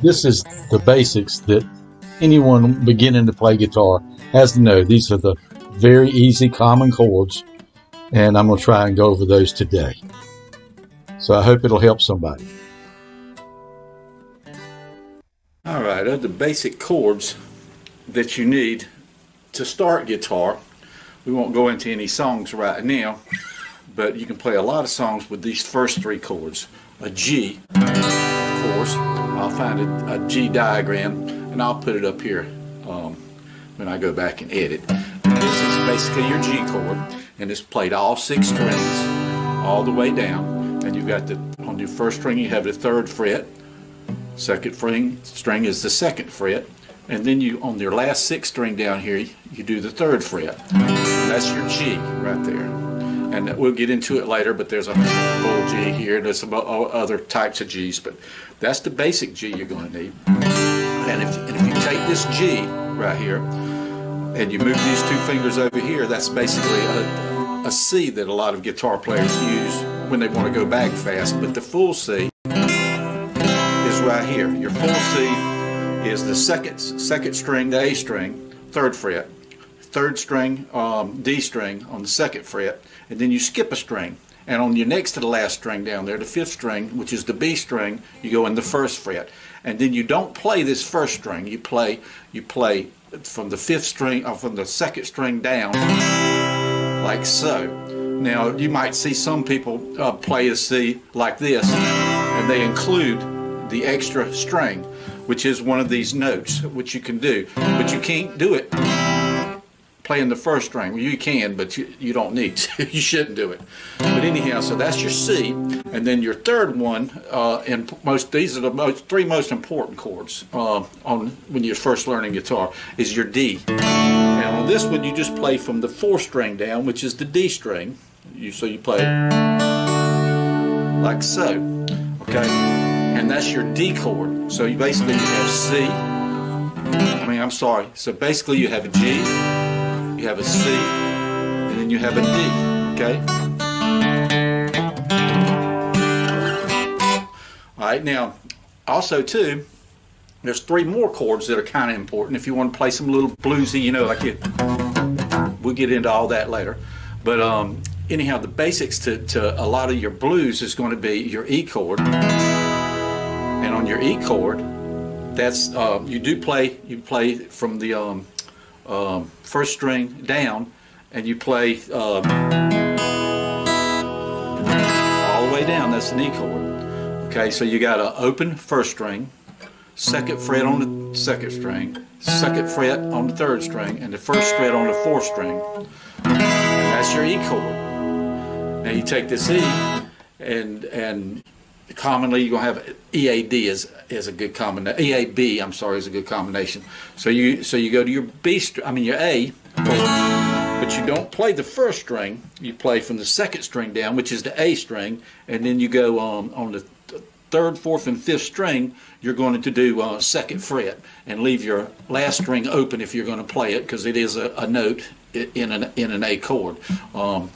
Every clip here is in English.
This is the basics that anyone beginning to play guitar has to know. These are the very easy common chords, and I'm going to try and go over those today. So I hope it'll help somebody. Alright, of the basic chords that you need to start guitar, we won't go into any songs right now, but you can play a lot of songs with these first three chords. A G, of course. I'll find a G diagram and I'll put it up here when I go back and edit. This is basically your G chord, and it's played all 6 strings all the way down. And you've got on your first string you have the 3rd fret, second string is the 2nd fret, and then you on your last 6th string down here you do the 3rd fret. And that's your G right there. And we'll get into it later, but there's a full G here. There's some other types of G's, but that's the basic G you're going to need. And if you take this G right here and you move these 2 fingers over here, that's basically a C that a lot of guitar players use when they want to go back fast. But the full C is right here. Your full C is the second string, the A string, 3rd fret. 3rd string, D string on the 2nd fret, and then you skip a string, and on your next to the last string down there, the 5th string, which is the B string, you go in the 1st fret, and then you don't play this 1st string. You play from the 5th string, or from the 2nd string down, like so. Now you might see some people play a C like this, and they include the extra string, which is one of these notes, which you can do, but you can't do it playing the 1st string. Well, you can, but you don't need to. You shouldn't do it. But anyhow, so that's your C, and then your 3rd one, and these are the 3 most important chords when you're first learning guitar, is your D. And on this one, you just play from the 4th string down, which is the D string. So you play like so, okay? And that's your D chord. So you basically have C. So basically you have a G, you have a C, and then you have a D, okay? Alright, now, also too, there's 3 more chords that are kind of important if you want to play some little bluesy, we'll get into all that later. But anyhow, the basics to a lot of your blues is going to be your E chord. And on your E chord, that's, you play from the 1st string down, and you play all the way down. That's an E chord. Okay, so you got an open 1st string, 2nd fret on the 2nd string, 2nd fret on the 3rd string, and the 1st fret on the 4th string. And that's your E chord. Now you take this E, and commonly you're going to have EAD is a good combination. EAB, I'm sorry, is a good combination. So you go to your your A chord, but you don't play the 1st string. You play from the 2nd string down, which is the A string, and then you go on the 3rd, 4th, and 5th string. You're going to do 2nd fret and leave your last string open if you're going to play it, because it is a note in an A chord. So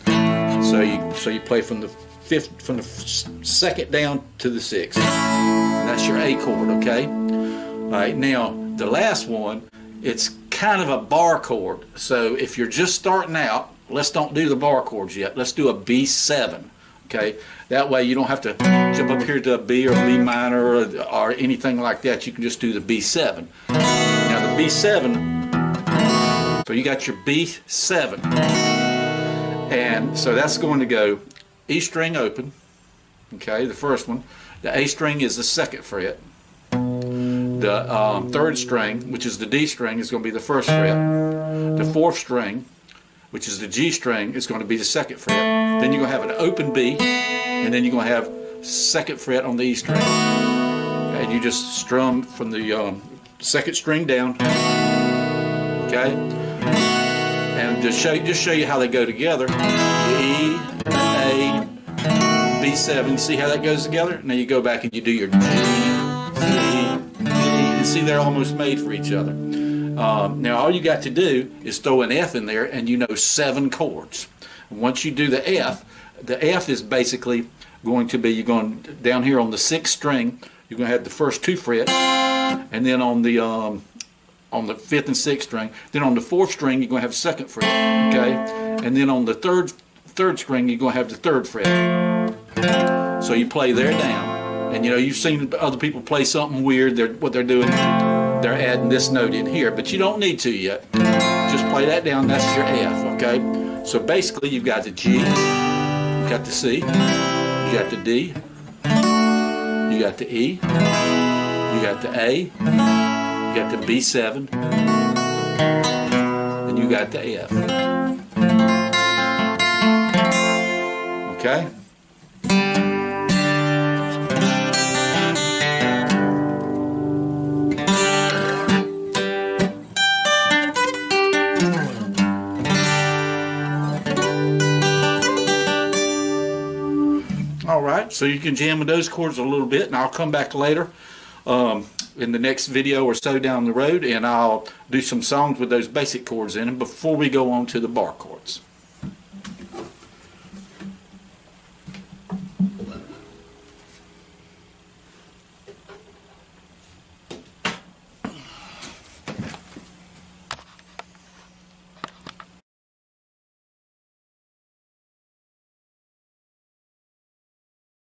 you play from the 2nd down to the 6th. And that's your A chord, okay? Alright, now the last one, it's kind of a bar chord. So if you're just starting out, let's don't do the bar chords yet. Let's do a B7, okay? That way you don't have to jump up here to a B or a B minor or anything like that. You can just do the B7. Now the B7, so you got your B7. And so that's going to go E string open, okay, the 1st one. The A string is the 2nd fret. The 3rd string, which is the D string, is going to be the 1st fret. The 4th string, which is the G string, is going to be the 2nd fret. Then you're going to have an open B, and then you're going to have 2nd fret on the E string. And you just strum from the 2nd string down, okay? And just show you how they go together. E, A, B7. See how that goes together? Now you go back and you do your G, C, D, and see they're almost made for each other. Now all you got to do is throw an F in there, and you know 7 chords. And once you do the F is basically going to be, you're going down here on the 6th string, you're going to have the first 2 frets, and then on the 5th and 6th string. Then on the 4th string, you're going to have the 2nd fret, okay? And then on the third string, you're going to have the 3rd fret. So you play there down. And you know, you've seen other people play something weird. What they're doing, they're adding this note in here, but you don't need to yet. Just play that down. That's your F, okay? So basically, you've got the G, you got the C, you got the D, you got the E, you got the A, you got the B7, and you got the F. Okay? Alright, so you can jam with those chords a little bit, and I'll come back later in the next video or so down the road, and I'll do some songs with those basic chords in them before we go on to the bar chords.